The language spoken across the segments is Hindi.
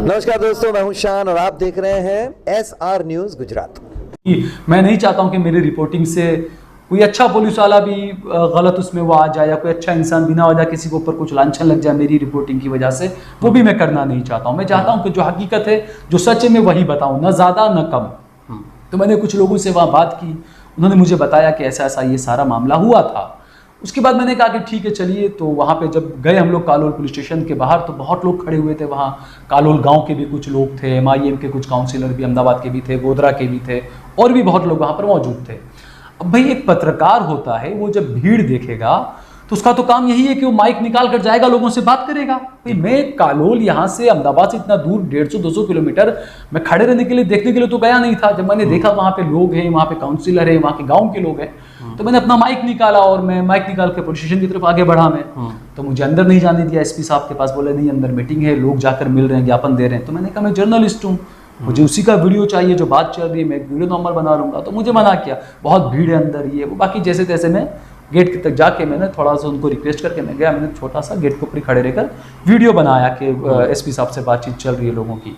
नमस्कार दोस्तों, मैं हूं शान और आप देख रहे हैं SR न्यूज़ गुजरात। मैं नहीं चाहता हूं कि मेरी रिपोर्टिंग से कोई अच्छा पुलिस वाला भी गलत उसमें वो आ जाए या कोई अच्छा इंसान बिना वजह किसी के ऊपर कुछ लांछन लग जाए मेरी रिपोर्टिंग की वजह से। वो भी मैं करना नहीं चाहता हूं। मैं चाहता हूं कि जो हकीकत है, जो सच है, मैं वही बताऊं, ना ज़्यादा ना कम। तो मैंने कुछ लोगों से वहाँ बात की, उन्होंने मुझे बताया कि ऐसा ऐसा ये सारा मामला हुआ था। उसके बाद मैंने कहा कि ठीक है चलिए। तो वहाँ पे जब गए हम लोग कालोल पुलिस स्टेशन के बाहर, तो बहुत लोग खड़े हुए थे वहाँ। कालोल गांव के भी कुछ लोग थे, MIM के कुछ काउंसिलर भी अहमदाबाद के भी थे, गोधरा के भी थे, और भी बहुत लोग वहाँ पर मौजूद थे। अब भाई एक पत्रकार होता है, वो जब भीड़ देखेगा तो उसका तो काम यही है कि वो माइक निकाल कर जाएगा, लोगों से बात करेगा। भाई मैं कालोल यहाँ से अहमदाबाद से इतना दूर 150-200 किलोमीटर मैं खड़े रहने के लिए, देखने के लिए तो गया नहीं था। जब मैंने देखा वहाँ पे लोग हैं, वहाँ पे काउंसिलर है, वहाँ के गाँव के लोग हैं, तो मैंने अपना माइक निकाला और मैं माइक निकाल के पुलिस स्टेशन की तरफ आगे बढ़ा। मैं तो मुझे अंदर नहीं जाने दिया SP साहब के पास। बोले नहीं, अंदर मीटिंग है, लोग जाकर मिल रहे हैं, ज्ञापन दे रहे हैं। तो मैंने कहा मैं जर्नलिस्ट हूँ, मुझे उसी का वीडियो चाहिए जो बात चल रही है, मैं एक वीडियो नंबर बना लूँगा। तो मुझे मना किया, बहुत भीड़ है अंदर, ये वो। बाकी जैसे तैसे मैं गेट तक जाके मैंने थोड़ा सा उनको रिक्वेस्ट करके मैं गया। मैंने छोटा सा गेट के ऊपर खड़े रहकर वीडियो बनाया कि SP साहब से बातचीत चल रही है लोगों की।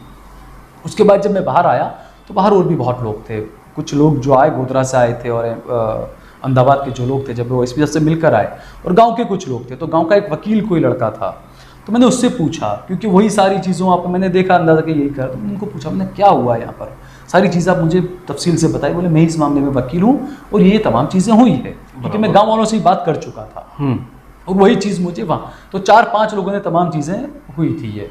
उसके बाद जब मैं बाहर आया तो बाहर और भी बहुत लोग थे। कुछ लोग जो आए गोधरा से आए थे और अहमदाबाद के जो लोग थे, जब वो SP साहब से मिलकर आए, और गाँव के कुछ लोग थे। तो गाँव का एक वकील कोई लड़का था, तो मैंने उससे पूछा, क्योंकि वही सारी चीज़ों वहाँ पर मैंने देखा, अंदाजा कि यही कर। तो उनको पूछा मैंने क्या हुआ यहाँ पर, सारी चीज़ें आप मुझे तफसील से बताई। बोले मैं इस मामले में वकील हूँ और ये तमाम चीज़ें हुई है, क्योंकि मैं गाँव वालों से ही बात कर चुका था। और वही चीज़ मुझे वहाँ, तो 4-5 लोगों ने तमाम चीज़ें हुई थी ये।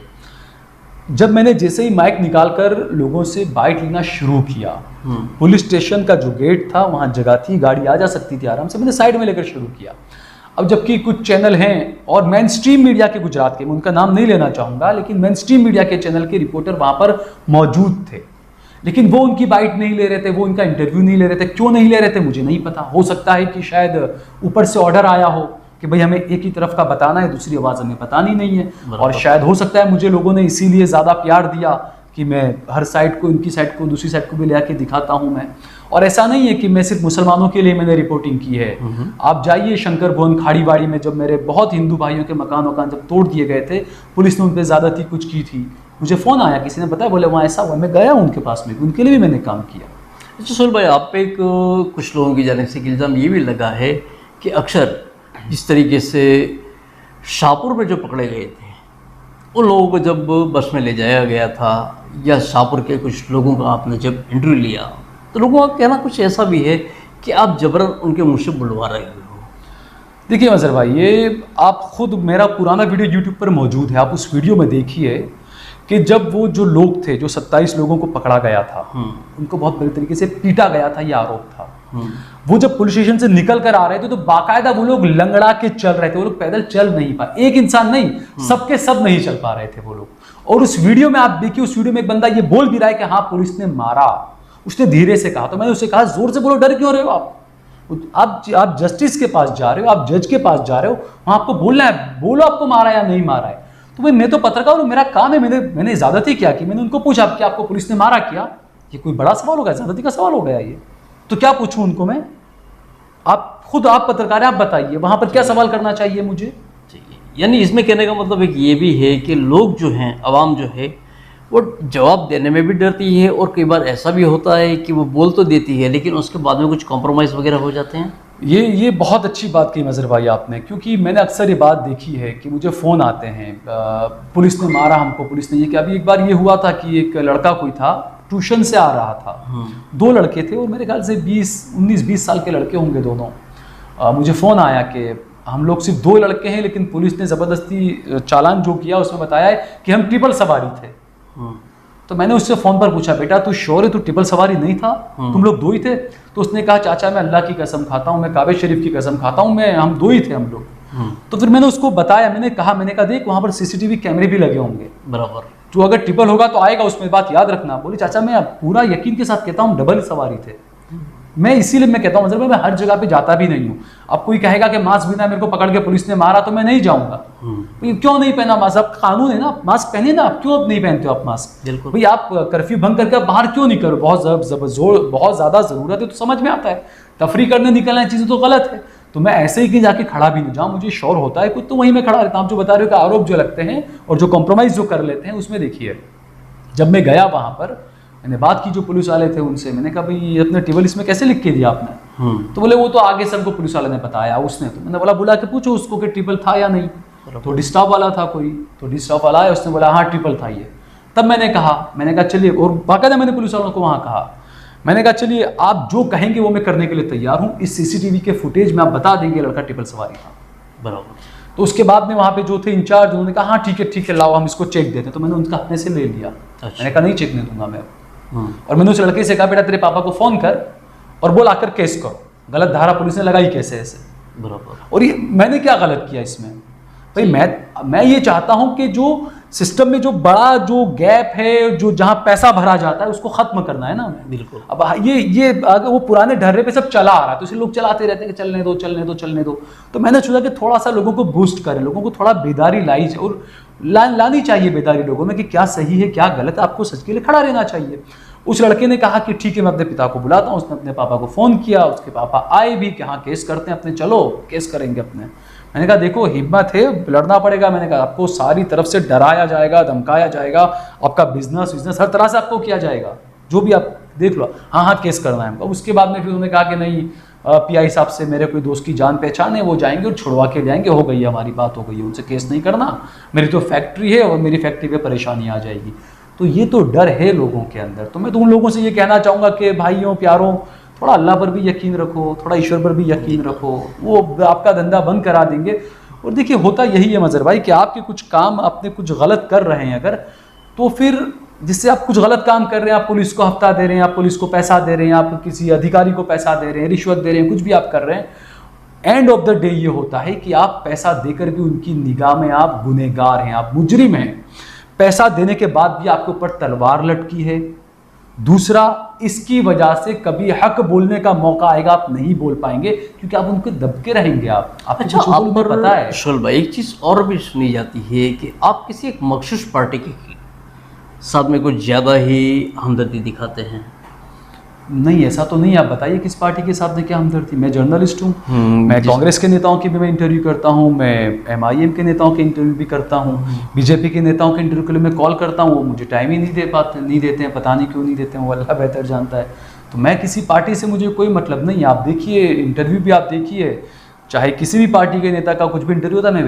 जब मैंने जैसे ही माइक निकालकर लोगों से बाइट लेना शुरू किया, पुलिस स्टेशन का जो गेट था वहाँ जगह थी, गाड़ी आ जा सकती थी आराम से, मैंने साइड में लेकर शुरू किया। अब जबकि कुछ चैनल हैं और मेन स्ट्रीम मीडिया के गुजरात के, मैं उनका नाम नहीं लेना चाहूँगा, लेकिन मेन स्ट्रीम मीडिया के चैनल के रिपोर्टर वहाँ पर मौजूद थे, लेकिन वो उनकी बाइट नहीं ले रहे थे, वो उनका इंटरव्यू नहीं ले रहे थे। क्यों नहीं ले रहे थे मुझे नहीं पता। हो सकता है कि शायद ऊपर से ऑर्डर आया हो कि भाई हमें एक ही तरफ का बताना है, दूसरी आवाज़ हमें बतानी नहीं है। और शायद हो सकता है मुझे लोगों ने इसीलिए ज़्यादा प्यार दिया कि मैं हर साइड को, इनकी साइड को, दूसरी साइड को भी ले आके दिखाता हूँ मैं। और ऐसा नहीं है कि मैं सिर्फ मुसलमानों के लिए मैंने रिपोर्टिंग की है। आप जाइए शंकर भवन खाड़ीबाड़ी में, जब मेरे बहुत हिंदू भाइयों के मकान जब तोड़ दिए गए थे, पुलिस ने उन पर ज़्यादती कुछ की थी, मुझे फ़ोन आया, किसी ने बताया, बोले वहाँ ऐसा हुआ। मैं गया उनके पास में, उनके लिए भी मैंने काम किया। अच्छा सुहेल भाई, आप पे कुछ लोगों की जानिब से इल्ज़ाम ये भी लगा है कि अक्सर जिस तरीके से शाहपुर में जो पकड़े गए थे, उन लोगों को जब बस में ले जाया गया था, या शाहपुर के कुछ लोगों का आपने जब इंटरव्यू लिया, तो लोगों का कहना कुछ ऐसा भी है कि आप जबरन उनके मुँह से बुलवा रहे हो। देखिए अजहर भाई, ये आप खुद, मेरा पुराना वीडियो YouTube पर मौजूद है, आप उस वीडियो में देखिए कि जब वो जो लोग थे, जो 27 लोगों को पकड़ा गया था, उनको बहुत बुरी तरीके से पीटा गया था, ये आरोप था। वो जब पुलिस स्टेशन से निकल कर आ रहे थे तो बाकायदा वो लोग लंगड़ा के चल रहे थे, वो लोग पैदल चल नहीं पाए। एक इंसान नहीं, सबके सब नहीं चल पा रहे थे वो लोग। और उस वीडियो में आप देखिए, उस वीडियो में एक बंदा ये बोल भी रहा है कि हाँ पुलिस ने मारा, उसने धीरे से कहा। तो मैंने उससे कहा जोर से बोलो, डर क्यों रहे हो आप जस्टिस के पास जा रहे हो, आप जज के पास जा रहे हो, वहां आपको बोलना है, बोलो आपको मारा या नहीं मारा है। तो भाई मैं तो पत्रकार हूं, मेरा काम है, मैंने ज्यादती क्या की। मैंने उनको पूछा कि आपको पुलिस ने मारा क्या? ये कोई बड़ा सवाल हो गया, ज्यादती का सवाल हो गया ये। तो क्या पूछूं उनको मैं? आप खुद, आप पत्रकार हैं, आप बताइए वहां पर क्या सवाल करना चाहिए मुझे। यानी इसमें कहने का मतलब एक ये भी है कि लोग जो हैं, आवाम जो है, वो जवाब देने में भी डरती है, और कई बार ऐसा भी होता है कि वो बोल तो देती है लेकिन उसके बाद में कुछ कॉम्प्रोमाइज़ वगैरह हो जाते हैं। ये बहुत अच्छी बात की मज़हर भाई आपने, क्योंकि मैंने अक्सर ये बात देखी है कि मुझे फ़ोन आते हैं, पुलिस ने मारा हमको, पुलिस ने ये। कि अभी एक बार ये हुआ था कि एक लड़का कोई था, ट्यूशन से आ रहा था, 2 लड़के थे, और मेरे ख्याल से 19-20 साल के लड़के होंगे दोनों। मुझे फ़ोन आया कि हम लोग सिर्फ 2 लड़के हैं, लेकिन पुलिस ने ज़बरदस्ती चालान जो किया उसमें बताया है कि हम ट्रिपल सवारी थे। तो मैंने उससे फ़ोन पर पूछा, बेटा तू श्योर है तू ट्रिपल सवारी नहीं था, तुम लोग 2 ही थे? तो उसने कहा चाचा मैं अल्लाह की कसम खाता हूँ, मैं काबे शरीफ की कसम खाता हूँ, हम 2 ही थे हम लोग। तो फिर मैंने उसको बताया, मैंने कहा देख वहाँ पर CCTV कैमरे भी लगे होंगे, बराबर, तो अगर ट्रिपल होगा तो आएगा उसमें, बात याद रखना। बोली चाचा मैं पूरा यकीन के साथ कहता हूँ डबल सवारी थे। मैं इसीलिए मैं कहता हूँ मतलब मैं हर जगह पे जाता भी नहीं हूँ। अब कोई कहेगा कि मास्क बिना मेरे को पकड़ के पुलिस ने मारा तो मैं नहीं जाऊँगा। क्यों नहीं पहना मास्क? अब कानून है ना, आप मास्क पहने ना, आप क्यों नहीं पहनते हो आप मास्क? बिल्कुल भाई आप कर्फ्यू भंग करके आप बाहर क्यों नहीं करो? बहुत ज़्यादा ज़रूरत है तो समझ में आता है, तफरी करने निकलना चीज़ें तो गलत है। तो मैं ऐसे ही कहीं जाके खड़ा भी नहीं जाऊँ, मुझे श्योर होता है कुछ तो वहीं मैं खड़ा रहता हूँ। आप जो बता रहे हो कि आरोप जो लगते हैं और जो कॉम्प्रोमाइज़ जो कर लेते हैं उसमें देखिए जब मैं गया वहाँ पर, मैंने बात की जो पुलिस वाले थे उनसे, मैंने कहा भाई अपने टेबल इसमें कैसे लिख के दिया आपने? तो बोले वो तो आगे सबको पुलिस वाले ने बताया उसने। तो मैंने बोला बुला के पूछो उसको कि ट्रिपल था या नहीं। तो डिस्टर्ब वाला था कोई, तो डिस्टर्ब वाला आया, उसने बोला हाँ ट्रिपल था ये। तब मैंने कहा चलिए, और बाकायदा मैंने पुलिस वालों को वहाँ कहा, मैंने कहा चलिए आप जो कहेंगे वो मैं करने के लिए तैयार हूँ, इस सीसीटीवी के फुटेज में आप बता देंगे लड़का ट्रिपल सवारी था। बराबर। तो उसके बाद में वहाँ पे जो थे इंचार्ज, उन्होंने कहा हाँ ठीक है लाओ हम इसको चेक देते हैं। तो मैंने उनका अपने से ले लिया। मैंने कहा नहीं चेक नहीं दूंगा मैं। और मैंने उस लड़के से कहा बेटा तेरे पापा को फोन कर और बोल आकर केस करो, गलत धारा पुलिस ने लगाई कैसे ऐसे। बराबर। और ये मैंने क्या गलत किया इसमें? भाई मैं ये चाहता हूं कि जो सिस्टम में जो बड़ा जो गैप है, जो जहां पैसा भरा जाता है उसको खत्म करना है ना। बिल्कुल। अब ये अगर वो पुराने ढर्रे पे सब चला आ रहा है तो इसे लोग चलाते रहते हैं कि चलने दो। तो मैंने सोचा कि थोड़ा सा लोगों को बूस्ट करें, लोगों को थोड़ा बेदारी लाई और लानी चाहिए बेदारी लोगों में कि क्या सही है क्या गलत है, आपको सच के लिए खड़ा रहना चाहिए। उस लड़के ने कहा कि ठीक है मैं अपने पिता को बुलाता हूँ। उसने अपने पापा को फ़ोन किया, उसके पापा आए भी कि हाँ केस करते हैं अपने, चलो केस करेंगे अपने। मैंने कहा देखो हिम्मत है, लड़ना पड़ेगा। मैंने कहा आपको सारी तरफ से डराया जाएगा, धमकाया जाएगा, आपका बिजनेस हर तरह से आपको किया जाएगा, जो भी आप देख लो। हाँ केस करना है। अब उसके बाद में फिर उन्होंने कहा कि नहीं पीआई साहब से मेरे कोई दोस्त की जान पहचान है, वो जाएंगे और छुड़वा के जाएंगे, हो गई है हमारी बात, हो गई है, उनसे केस नहीं करना, मेरी तो फैक्ट्री है और मेरी फैक्ट्री पे परेशानी आ जाएगी। तो ये तो डर है लोगों के अंदर। तो मैं तो उन लोगों से ये कहना चाहूँगा कि भाइयों प्यारों, थोड़ा अल्लाह पर भी यकीन रखो, थोड़ा ईश्वर पर भी यकीन रखो, वो आपका धंधा बंद करा देंगे। और देखिए होता यही है मजहर भाई कि आपके कुछ काम अपने कुछ गलत कर रहे हैं अगर, तो फिर जिससे आप कुछ गलत काम कर रहे हैं, आप पुलिस को हफ्ता दे रहे हैं, आप पुलिस को पैसा दे रहे हैं, आप किसी अधिकारी को पैसा दे रहे हैं, रिश्वत दे रहे हैं, कुछ भी आप कर रहे हैं, एंड ऑफ द डे ये होता है कि आप पैसा देकर भी उनकी निगाह में आप गुनहगार हैं, आप मुजरिम हैं। पैसा देने के बाद भी आपके ऊपर तलवार लटकी है। दूसरा, इसकी वजह से कभी हक बोलने का मौका आएगा आप नहीं बोल पाएंगे क्योंकि आप उनके दबके रहेंगे। आपको अच्छा, कुछ आप बोलने पर पता है। शुल भाई एक चीज़ और भी सुनी जाती है कि आप किसी एक मखसूस पार्टी के साथ में कुछ ज़्यादा ही हमदर्दी दिखाते हैं। नहीं ऐसा तो नहीं। आप बताइए किस पार्टी के साथ में क्या हमदर्दी? मैं जर्नलिस्ट हूँ, मैं कांग्रेस के नेताओं की भी मैं इंटरव्यू करता हूँ, मैं MIM के नेताओं के इंटरव्यू भी करता हूँ, बीजेपी के नेताओं के इंटरव्यू के लिए मैं कॉल करता हूँ, वो मुझे टाइम ही नहीं देते हैं, पता नहीं क्यों नहीं देते हैं, वो अल्लाह बेहतर जानता है। तो मैं किसी पार्टी से मुझे कोई मतलब नहीं है। आप देखिए इंटरव्यू भी आप देखिए, चाहे किसी भी पार्टी के नेता का कुछ भी इंटरव्यू होता है, मैं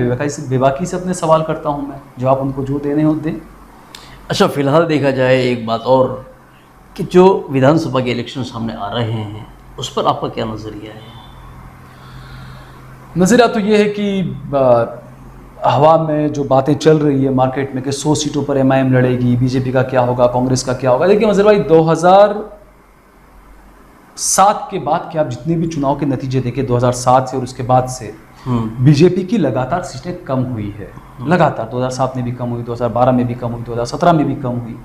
बेबाकी से अपने सवाल करता हूँ, मैं जवाब उनको जो देने हो दें। अच्छा, फिलहाल देखा जाए एक बात और कि जो विधानसभा के इलेक्शन सामने आ रहे हैं उस पर आपका क्या नज़रिया है? नज़रिया तो ये है कि हवा में जो बातें चल रही है मार्केट में कि 100 सीटों पर MIM लड़ेगी, बीजेपी का क्या होगा, कांग्रेस का क्या होगा। देखिए मजहर भाई 2007 के बाद के आप जितने भी चुनाव के नतीजे देखे 2007 से और उसके बाद से बीजेपी की लगातार सीटें कम हुई है। लगातार 2007 में भी कम हुई, 2012 में भी कम हुई, 2017 में भी कम हुई,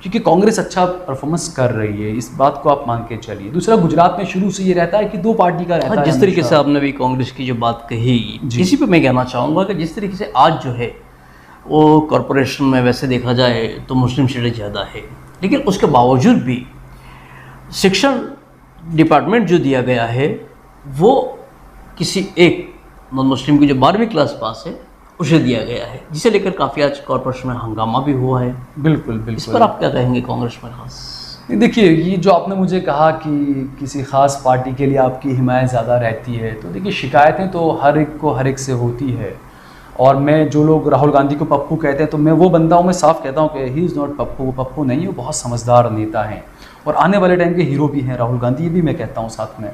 क्योंकि कांग्रेस अच्छा परफॉर्मेंस कर रही है, इस बात को आप मान के चलिए। दूसरा, गुजरात में शुरू से ये रहता है कि दो पार्टी का रहता है। जिस तरीके से आपने भी कांग्रेस की जो बात कही, इसी पे मैं कहना चाहूँगा कि जिस तरीके से आज जो है वो कॉरपोरेशन में वैसे देखा जाए तो मुस्लिम सीटें ज़्यादा है, लेकिन उसके बावजूद भी शिक्षण डिपार्टमेंट जो दिया गया है वो किसी एक नॉन मुस्लिम की जो 12वीं क्लास पास है उसे दिया गया है, जिसे लेकर काफ़ी आज कॉरपोरेशन में हंगामा भी हुआ है। बिल्कुल बिल्कुल। इस पर आप क्या कहेंगे कांग्रेस में खास? देखिए ये जो आपने मुझे कहा कि किसी ख़ास पार्टी के लिए आपकी हिमायत ज़्यादा रहती है, तो देखिए शिकायतें तो हर एक से होती है। और मैं जो लोग राहुल गांधी को पप्पू कहते हैं तो मैं वो बंदा हूँ, मैं साफ कहता हूँ कि ही इज़ नॉट पप्पू, वो पप्पू नहीं है, वो बहुत समझदार नेता हैं और आने वाले टाइम के हीरो भी हैं राहुल गांधी, ये भी मैं कहता हूँ साथ में।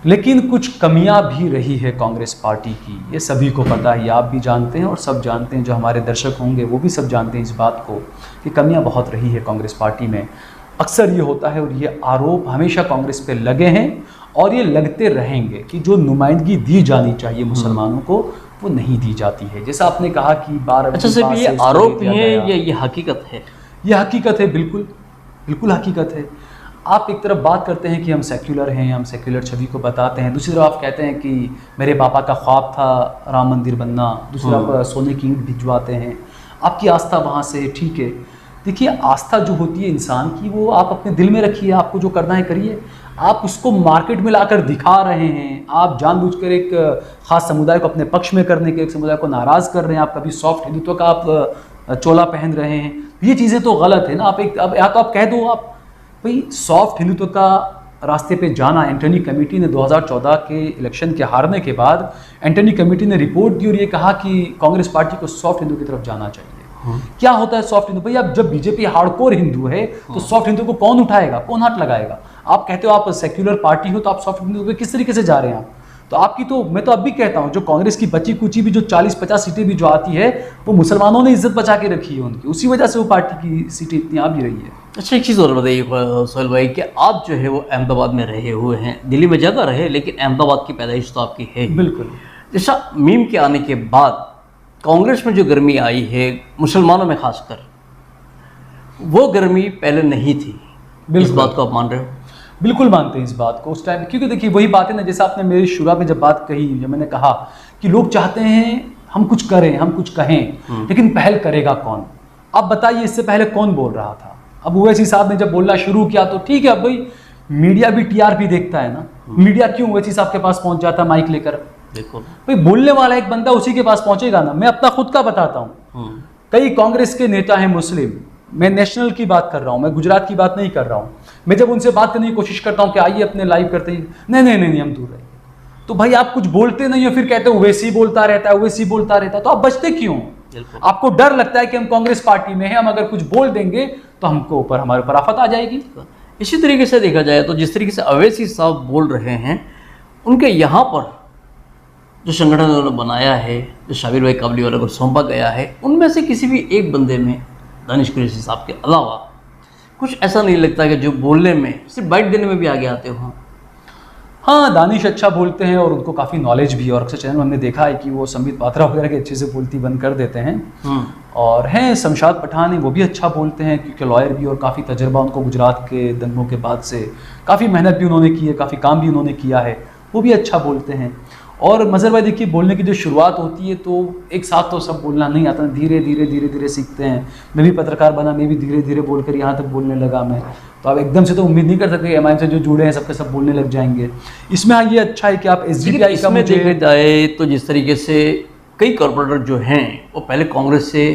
लेकिन कुछ कमियां भी रही है कांग्रेस पार्टी की, ये सभी को पता है, आप भी जानते हैं और सब जानते हैं, जो हमारे दर्शक होंगे वो भी सब जानते हैं इस बात को कि कमियां बहुत रही है कांग्रेस पार्टी में। अक्सर ये होता है और ये आरोप हमेशा कांग्रेस पे लगे हैं और ये लगते रहेंगे कि जो नुमाइंदगी दी जानी चाहिए मुसलमानों को वो नहीं दी जाती है। जैसा आपने कहा कि 12 अच्छा सिर्फ ये आरोप नहीं है, ये हकीकत है। ये हकीकत है, बिल्कुल बिल्कुल हकीकत है। आप एक तरफ बात करते हैं कि हम सेक्युलर हैं, हम सेक्युलर छवि को बताते हैं, दूसरी तरफ आप कहते हैं कि मेरे पापा का ख्वाब था राम मंदिर बनना, दूसरी तरफ सोने की ईंट भिजवाते हैं, आपकी आस्था वहाँ से, ठीक है। देखिए आस्था जो होती है इंसान की वो आप अपने दिल में रखिए, आपको जो करना है करिए। आप उसको मार्केट में लाकर दिखा रहे हैं, आप जानबूझकर एक ख़ास समुदाय को अपने पक्ष में करने के, एक समुदाय को नाराज़ कर रहे हैं, आप कभी सॉफ्ट हिंदुत्व का आप चोला पहन रहे हैं, ये चीज़ें तो गलत है ना। आप एक अब या तो आप कह दो आप भाई सॉफ्ट हिंदुत्व का रास्ते पे जाना। एंटनी कमेटी ने 2014 के इलेक्शन के हारने के बाद एंटनी कमेटी ने रिपोर्ट दी और ये कहा कि कांग्रेस पार्टी को सॉफ्ट हिंदू की तरफ जाना चाहिए। क्या होता है सॉफ्ट हिंदू? भाई अब जब बीजेपी हार्डकोर हिंदू है तो सॉफ्ट हिंदू को कौन उठाएगा, कौन हाथ लगाएगा? आप कहते हो आप सेक्युलर पार्टी हो तो आप सॉफ्ट हिंदू पे किस तरीके से जा रहे हैं आप? तो आपकी तो मैं तो अब भी कहता हूं जो कांग्रेस की बची कुची भी जो 40-50 सीटें भी जो आती है वो मुसलमानों ने इज्जत बचा के रखी है उनकी, उसी वजह से वो पार्टी की सीटें इतनी आ भी रही है। अच्छा, एक चीज़ और बताइए सोहेल भाई कि आप जो है वो अहमदाबाद में रहे हुए हैं, दिल्ली में ज़्यादा रहे लेकिन अहमदाबाद की पैदाइश तो आपकी है। बिल्कुल। जैसा मीम के आने के बाद कांग्रेस में जो गर्मी आई है मुसलमानों में खासकर, वो गर्मी पहले नहीं थी। इस बात को आप मान रहे हो? बिल्कुल मानते हैं इस बात को उस टाइम, क्योंकि देखिए वही बात है ना, जैसे आपने मेरी शुरुआत में जब बात कही, जब मैंने कहा कि लोग चाहते हैं हम कुछ करें, हम कुछ कहें, लेकिन पहल करेगा कौन? अब बताइए इससे पहले कौन बोल रहा था? अब ओवैसी साहब ने जब बोलना शुरू किया तो ठीक है, अब भाई मीडिया भी टीआरपी देखता है ना। मीडिया क्यों ओवैसी साहब के पास पहुंच जाता माइक लेकर? देखो भाई बोलने वाला एक बंदा उसी के पास पहुंचेगा ना। मैं अपना खुद का बताता हूं, कई कांग्रेस के नेता हैं मुस्लिम, मैं नेशनल की बात कर रहा हूं, मैं गुजरात की बात नहीं कर रहा हूं। मैं जब उनसे बात करने की कोशिश करता हूं कि आइए अपने लाइव करते हैं, नहीं हम दूर रहे। तो भाई आप कुछ बोलते नहीं हो, फिर कहते हो ओवैसी बोलता रहता है, ओवैसी बोलता रहता है, तो आप बचते क्यों? आपको डर लगता है कि हम कांग्रेस पार्टी में हैं, हम अगर कुछ बोल देंगे तो हमको ऊपर हमारे ऊपर आफत आ जाएगी। इसी तरीके से देखा जाए तो जिस तरीके से ओवैसी साहब बोल रहे हैं, उनके यहाँ पर जो संगठन उन्होंने बनाया है, जो शाबिर भाई काबली वाले को सौंपा गया है, उनमें से किसी भी एक बंदे में दानिश कुरैशी साहब के अलावा कुछ ऐसा नहीं लगता कि जो बोलने में, सिर्फ बाइट देने में भी आगे आते हो? हाँ, दानिश अच्छा बोलते हैं और उनको काफ़ी नॉलेज भी है, और अक्सर चैनल में हमने देखा है कि वो संबित पात्रा वगैरह के अच्छे से बोलती बंद कर देते हैं। और हैं शमशाद पठान है, वो भी अच्छा बोलते हैं क्योंकि लॉयर भी और काफ़ी तजर्बा उनको गुजरात के दंगों के बाद से, काफ़ी मेहनत भी उन्होंने की है, काफ़ी काम भी उन्होंने किया है, वो भी अच्छा बोलते हैं। और मज़हर भाई देखिए, बोलने की जो शुरुआत होती है तो एक साथ तो सब बोलना नहीं आता, धीरे धीरे सीखते हैं। मैं भी पत्रकार बना, मैं भी धीरे धीरे बोलकर यहाँ तक बोलने लगा मैं। तो आप एकदम से तो उम्मीद नहीं कर सकते एमआईएम से जो जुड़े हैं सबके सब बोलने लग जाएंगे। इसमें हाँ ये अच्छा है कि आप एसडीपीआई का मुझे देखा जाए तो जिस तरीके से कई कॉरपोरेटर जो हैं वो पहले कांग्रेस से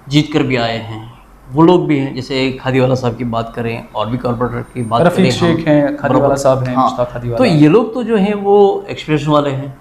जीत कर भी आए हैं, वो लोग भी हैं, जैसे खादीवाला साहब की बात करें और भी कॉरपोरेटर की बात करें, रफीक शेख हैं, खादीवाला साहब हैं, मुश्ताक खादीवाला। तो ये लोग तो जो हैं वो एक्सप्रेशन वाले हैं।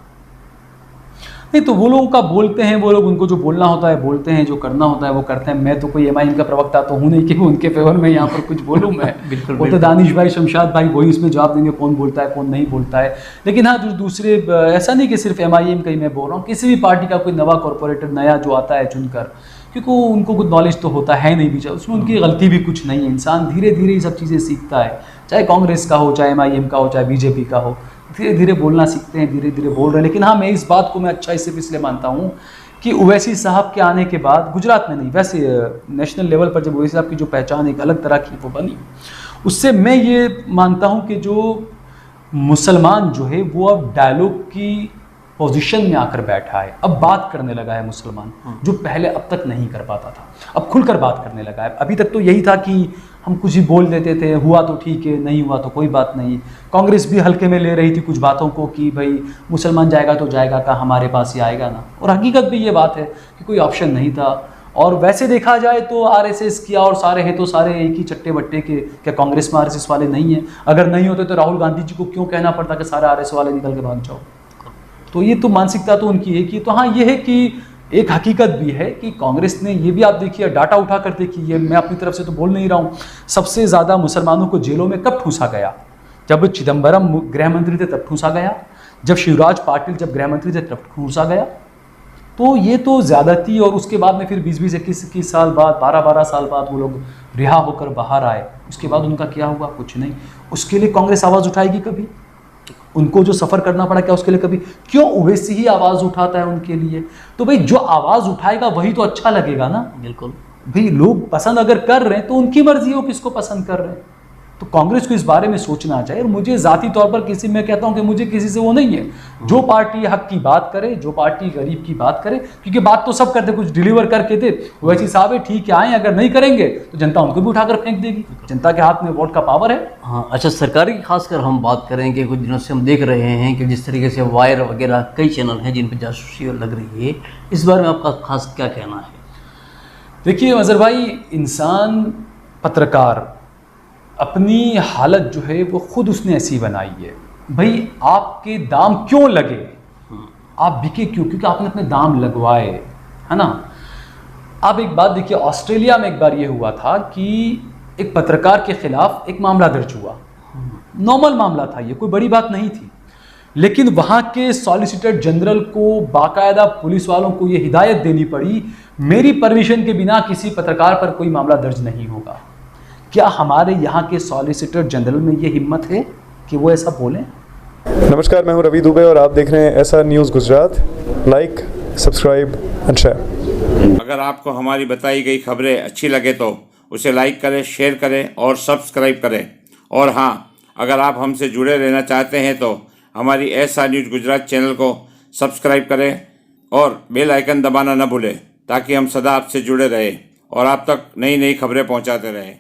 नहीं तो वो लोग का बोलते हैं, वो लोग उनको जो बोलना होता है बोलते हैं, जो करना होता है वो करते हैं। मैं तो कोई एमआईएम का प्रवक्ता तो हूँ नहीं कि उनके फेवर में यहाँ पर कुछ बोलूँ मैं। बिल्कुल, वो तो दानिश भाई, शमशाद भाई वही इसमें जवाब देंगे कौन बोलता है कौन नहीं बोलता है। लेकिन हाँ, जो दूसरे, ऐसा नहीं कि सिर्फ एमआईएम का ही मैं बोल रहा हूँ, किसी भी पार्टी का कोई नवा कॉरपोरेटर नया जो आता है चुनकर, क्योंकि उनको कुछ नॉलेज तो होता है नहीं भी, उसमें उनकी गलती भी कुछ नहीं है। इंसान धीरे धीरे ये सब चीज़ें सीखता है, चाहे कांग्रेस का हो, चाहे एमआईएम का हो, चाहे बीजेपी का हो, धीरे धीरे बोलना सीखते हैं, धीरे धीरे बोल रहे हैं। लेकिन हाँ, मैं इस बात को मैं अच्छा इससे इसलिए मानता हूँ कि ओवैसी साहब के आने के बाद, गुजरात में नहीं वैसे नेशनल लेवल पर जब ओवैसी साहब की जो पहचान एक अलग तरह की वो बनी, उससे मैं ये मानता हूँ कि जो मुसलमान जो है वो अब डायलॉग की पोजीशन में आकर बैठा है, अब बात करने लगा है मुसलमान, जो पहले अब तक नहीं कर पाता था, अब खुलकर बात करने लगा है। अभी तक तो यही था कि हम कुछ ही बोल देते थे, हुआ तो ठीक है, नहीं हुआ तो कोई बात नहीं। कांग्रेस भी हल्के में ले रही थी कुछ बातों को कि भाई मुसलमान जाएगा तो जाएगा का, हमारे पास ही आएगा ना। और हकीकत भी ये बात है कि कोई ऑप्शन नहीं था। और वैसे देखा जाए तो आरएसएस किया और सारे हैं तो सारे एक ही चट्टे बट्टे के, क्या कांग्रेस में आरएसएस वाले नहीं है? अगर नहीं होते तो राहुल गांधी जी को क्यों कहना पड़ता कि सारे आरएसएस वाले निकल के भाग जाओ? तो ये तो मानसिकता तो उनकी है कि, तो हाँ ये है कि एक हकीकत भी है कि कांग्रेस ने, ये भी आप देखिए डाटा उठा कर देखिए, मैं अपनी तरफ से तो बोल नहीं रहा हूँ, सबसे ज़्यादा मुसलमानों को जेलों में कब ठूसा गया? जब चिदम्बरम गृह मंत्री थे तब ठूसा गया, जब शिवराज पाटिल जब गृह मंत्री थे तब ठूसा गया। तो ये तो ज़्यादती, और उसके बाद में फिर 20-20, 21-21 साल बाद, 12-12 साल बाद वो लोग रिहा होकर बाहर आए। उसके बाद उनका क्या हुआ? कुछ नहीं। उसके लिए कांग्रेस आवाज़ उठाएगी कभी? उनको जो सफ़र करना पड़ा क्या उसके लिए कभी? क्यों ओवैसी ही आवाज़ उठाता है उनके लिए? तो भाई जो आवाज़ उठाएगा वही तो अच्छा लगेगा ना। बिल्कुल भाई, लोग पसंद अगर कर रहे हैं तो उनकी मर्जी हो किसको पसंद कर रहे हैं। तो कांग्रेस को इस बारे में सोचना चाहिए। और मुझे ज़ाती तौर पर किसी, मैं कहता हूं कि मुझे किसी से वो नहीं है। जो पार्टी हक की बात करे, जो पार्टी गरीब की बात करे, क्योंकि बात तो सब करते, कुछ डिलीवर करके दे, वैसी साहब है ठीक है आए, अगर नहीं करेंगे तो जनता उनको भी उठाकर फेंक देगी। जनता के हाथ में वोट का पावर है। हाँ, अच्छा, सरकारी की खासकर हम बात करें कि कुछ दिनों से हम देख रहे हैं कि जिस तरीके से वायर वगैरह कई चैनल हैं जिन पर जासूसी लग रही है, इस बारे में आपका खास क्या कहना है? देखिए मजहर भाई, इंसान पत्रकार अपनी हालत जो है वो खुद उसने ऐसी बनाई है। भाई आपके दाम क्यों लगे, आप बिके क्यों? क्योंकि आपने अपने दाम लगवाए, है ना। आप एक बात देखिए, ऑस्ट्रेलिया में एक बार ये हुआ था कि एक पत्रकार के खिलाफ एक मामला दर्ज हुआ। नॉर्मल मामला था, ये कोई बड़ी बात नहीं थी, लेकिन वहाँ के सॉलिसिटर जनरल को बाकायदा पुलिस वालों को ये हिदायत देनी पड़ी, मेरी परमिशन के बिना किसी पत्रकार पर कोई मामला दर्ज नहीं होगा। क्या हमारे यहाँ के सॉलिसिटर जनरल में ये हिम्मत है कि वो ऐसा बोलें? नमस्कार, मैं हूं रवि दुबे और आप देख रहे हैं SR news Gujarat. Like, subscribe and share. अगर आपको हमारी बताई गई खबरें अच्छी लगे तो उसे लाइक करें, शेयर करें और सब्सक्राइब करें। और हाँ, अगर आप हमसे जुड़े रहना चाहते हैं तो हमारी SR न्यूज़ गुजरात चैनल को सब्सक्राइब करें और बेल आइकन दबाना न भूलें, ताकि हम सदा आपसे जुड़े रहें और आप तक नई नई खबरें पहुंचाते रहें।